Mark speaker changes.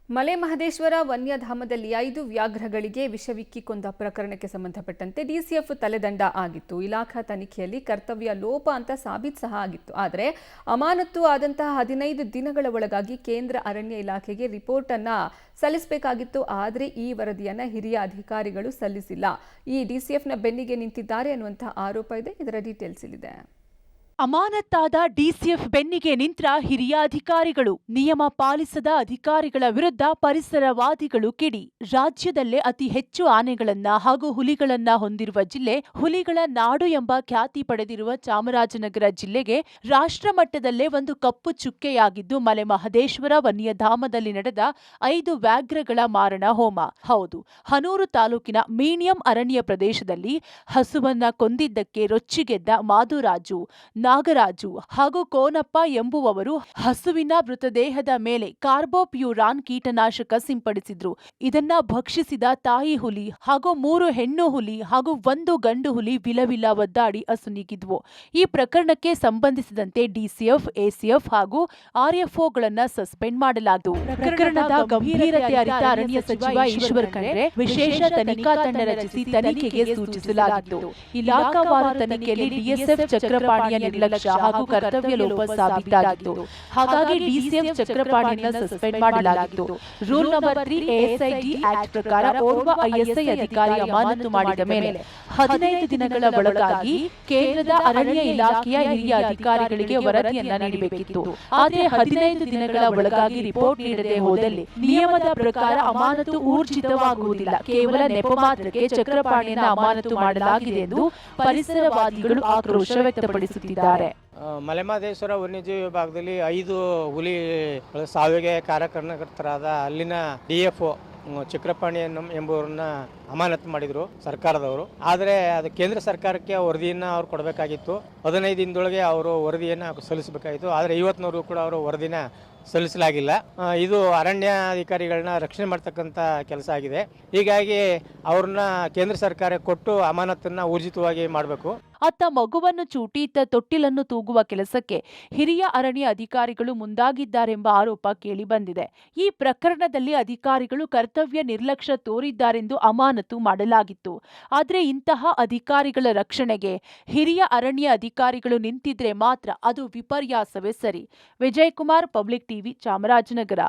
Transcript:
Speaker 1: ಮಲೆ ಮಹದೇಶ್ವರ ವನ್ಯಧಾಮದಲ್ಲಿ 5 ವ್ಯಾಘ್ರಗಳಿಗೆ ವಿಷವಿಕ್ಕಿ ಕೊಂದ ಪ್ರಕರಣಕ್ಕೆ ಸಂಬಂಧಪಟ್ಟಂತೆ ಡಿಸಿಎಫ್ ತಲೆದಂಡ ಆಗಿತ್ತು. ಇಲಾಖಾ ತನಿಖೆಯಲ್ಲಿ ಕರ್ತವ್ಯ ಲೋಪ ಅಂತ ಸಾಬೀತು ಸಹ ಆಗಿತ್ತು. ಆದರೆ ಅಮಾನತು ಆದಂತಹ 15 ದಿನಗಳ ಒಳಗಾಗಿ ಕೇಂದ್ರ ಅರಣ್ಯ ಇಲಾಖೆಗೆ ರಿಪೋರ್ಟ್ ಅನ್ನ ಸಲ್ಲಿಸಬೇಕಾಗಿತ್ತು. ಆದರೆ ಈ ವರದಿಯನ್ನ ಹಿರಿಯ ಅಧಿಕಾರಿಗಳು ಸಲ್ಲಿಸಿಲ್ಲ. ಈ ಡಿಸಿಎಫ್ನ ಬೆನ್ನಿಗೆ ನಿಂತಿದ್ದಾರೆ ಅನ್ನುವಂತಹ ಆರೋಪ ಇದೆ. ಇದರ ಡೀಟೇಲ್ಸ್ ಇಲ್ಲಿದೆ.
Speaker 2: ಅಮಾನತ್ತಾದ ಡಿಸಿಎಫ್ ಬೆನ್ನಿಗೆ ನಿಂತ್ರ ಹಿರಿಯ ಅಧಿಕಾರಿಗಳು, ನಿಯಮ ಪಾಲಿಸದ ಅಧಿಕಾರಿಗಳ ವಿರುದ್ಧ ಪರಿಸರವಾದಿಗಳು ಕಿಡಿ. ರಾಜ್ಯದಲ್ಲೇ ಅತಿ ಹೆಚ್ಚು ಆನೆಗಳನ್ನ ಹಾಗೂ ಹುಲಿಗಳನ್ನ ಹೊಂದಿರುವ ಜಿಲ್ಲೆ, ಹುಲಿಗಳ ನಾಡು ಎಂಬ ಖ್ಯಾತಿ ಪಡೆದಿರುವ ಚಾಮರಾಜನಗರ ಜಿಲ್ಲೆಗೆ ರಾಷ್ಟ್ರ ಮಟ್ಟದಲ್ಲೇ ಒಂದು ಕಪ್ಪು ಚುಕ್ಕೆಯಾಗಿದ್ದು ಮಲೆ ಮಹದೇಶ್ವರ ವನ್ಯಧಾಮದಲ್ಲಿ ನಡೆದ 5 ವ್ಯಾಘ್ರಗಳ ಮಾರಣ ಹೋಮ. ಹೌದು, ಹನೂರು ತಾಲೂಕಿನ ಮೀನಿಯಂ ಅರಣ್ಯ ಪ್ರದೇಶದಲ್ಲಿ ಹಸುವನ್ನ ಕೊಂದಿದ್ದಕ್ಕೆ ರೊಚ್ಚಿಗೆದ್ದ ಮಾದುರಾಜು, ನಾಗರಾಜು ಹಾಗೂ ಕೋನಪ್ಪ ಎಂಬುವವರು ಹಸುವಿನ ಮೃತದೇಹದ ಮೇಲೆ ಕಾರ್ಬೋಪ್ಯೂರಾನ್ ಕೀಟನಾಶಕ ಸಿಂಪಡಿಸಿದ್ರು. ಇದನ್ನ ಭಕ್ಷಿಸಿದ ತಾಯಿ ಹುಲಿ ಹಾಗೂ 3 ಹೆಣ್ಣು ಹುಲಿ ಹಾಗೂ 1 ಗಂಡು ಹುಲಿ ವಿಲವಿಲ ಒದ್ದಾಡಿ ಅಸುನೀಗಿದ್ವು. ಈ ಪ್ರಕರಣಕ್ಕೆ ಸಂಬಂಧಿಸಿದಂತೆ ಡಿಸಿಎಫ್, ಎಸಿಎಫ್ ಹಾಗೂ ಆರ್ಎಫ್ಒಗಳನ್ನ ಸಸ್ಪೆಂಡ್ ಮಾಡಲಾಯಿತು. ಪ್ರಕರಣದ ಗಂಭೀರತೆ ಅರಿತ ಅರಣ್ಯ ಸಚಿವ ಈಶ್ವರ್ ಖಂಡ್ರೆ ವಿಶೇಷ ತನಿಖಾ ತಂಡ ರಚಿಸಿ ತನಿಖೆಗೆ ಸೂಚಿಸಲಾಗಿತ್ತು. ಇಲಾಖಾವಾರು ತನಿಖೆಯಲ್ಲಿ ಡಿಎಸ್ಎಫ್ ಚಕ್ರಪಾಣಿಯ ನಿರ್ಲಕ್ಷ್ಯ ಹಾಗೂ ಕರ್ತವ್ಯ ಲೋಪ ಸಾಬೀತಾಗಿತ್ತು. ಹಾಗಾಗಿ ಡಿಸಿಎಫ್ ಚಕ್ರಪಾಣಿಯನ್ನ ಸಸ್ಪೆಂಡ್ ಮಾಡಲಾಗಿತ್ತು. ರೂಲ್ ನಂಬರ್ 3 ಎಎಸ್ಐಟಿ ಆಕ್ಟ್ ಪ್ರಕಾರ ಓರ್ವ ಐಎಸ್ಐ ಅಧಿಕಾರಿ ಅಮಾನತು ಮಾಡಿದ ಮೇಲೆ 15 ದಿನಗಳ ಒಳಗಾಗಿ ಕೇಂದ್ರದ ಅರಣ್ಯ ಇಲಾಖೆಯ ಹಿರಿಯ ಅಧಿಕಾರಿಗಳಿಗೆ ವರದಿಯನ್ನ ನೀಡಬೇಕಿತ್ತು. ಆದರೆ 15 ದಿನಗಳ ಒಳಗಾಗಿ ರಿಪೋರ್ಟ್ ನೀಡದೆ ಹೋದಲ್ಲಿ ನಿಯಮದ ಪ್ರಕಾರ ಅಮಾನತು ಊರ್ಜಿತವಾಗುವುದಿಲ್ಲ. ಕೇವಲ ನೆಪ ಮಾತ್ರಕ್ಕೆ ಚಕ್ರಪಾಣಿಯನ್ನ ಅಮಾನತು ಮಾಡಲಾಗಿದೆ ಎಂದು ಪರಿಸರವಾದಿಗಳು ಆಕ್ರೋಶ ವ್ಯಕ್ತಪಡಿಸುತ್ತಿದ್ದಾರೆ.
Speaker 3: ಮಲೆಮಹದೇಶ್ವರ ವನ್ಯಜೀವಿ ವಿಭಾಗದಲ್ಲಿ 5 ಹುಲಿ ಸಾವಿಗೆ ಕಾರ್ಯಕರ್ತರಾದ ಅಲ್ಲಿನ ಡಿಎಫ್ಒ ಚಕ್ರಪಾಣಿ ಎಂಬುವರನ್ನ ಅಮಾನತು ಮಾಡಿದ್ರು ಸರ್ಕಾರದವರು. ಆದರೆ ಅದು ಕೇಂದ್ರ ಸರ್ಕಾರಕ್ಕೆ ವರದಿಯನ್ನು ಅವ್ರು ಕೊಡಬೇಕಾಗಿತ್ತು. 15 ದಿನದೊಳಗೆ ಅವರು ವರದಿಯನ್ನು ಸಲ್ಲಿಸಬೇಕಾಗಿತ್ತು. ಆದರೆ ಇವತ್ತಿನವರೆಗೂ ಕೂಡ ಅವರು ವರದಿನ ಸಲ್ಲಿಸಲಾಗಿಲ್ಲ. ಇದು ಅರಣ್ಯ ಅಧಿಕಾರಿಗಳನ್ನ ರಕ್ಷಣೆ ಮಾಡ್ತಕ್ಕಂಥ ಕೆಲಸ ಆಗಿದೆ. ಹೀಗಾಗಿ ಅವ್ರನ್ನ ಕೇಂದ್ರ ಸರ್ಕಾರ ಕೊಟ್ಟು ಅಮಾನತನ್ನ ಊರ್ಜಿತವಾಗಿ ಮಾಡಬೇಕು.
Speaker 2: ಅತ್ತ ಮಗುವನ್ನು ಚೂಟಿ, ಇತ್ತ ತೊಟ್ಟಿಲನ್ನು ತೂಗುವ ಕೆಲಸಕ್ಕೆ ಹಿರಿಯ ಅರಣ್ಯ ಅಧಿಕಾರಿಗಳು ಮುಂದಾಗಿದ್ದಾರೆಂಬ ಆರೋಪ ಕೇಳಿಬಂದಿದೆ. ಈ ಪ್ರಕರಣದಲ್ಲಿ ಅಧಿಕಾರಿಗಳು ಕರ್ತವ್ಯ ನಿರ್ಲಕ್ಷ್ಯ ತೋರಿದ್ದಾರೆಂದು ಅಮಾನತು ಮಾಡಲಾಗಿತ್ತು. ಆದರೆ ಇಂತಹ ಅಧಿಕಾರಿಗಳ ರಕ್ಷಣೆಗೆ ಹಿರಿಯ ಅರಣ್ಯ ಅಧಿಕಾರಿಗಳು ನಿಂತಿದ್ರೆ ಮಾತ್ರ ಅದು ವಿಪರ್ಯಾಸವೇ ಸರಿ. Vijaykumar, public TV, Chamarajanagar.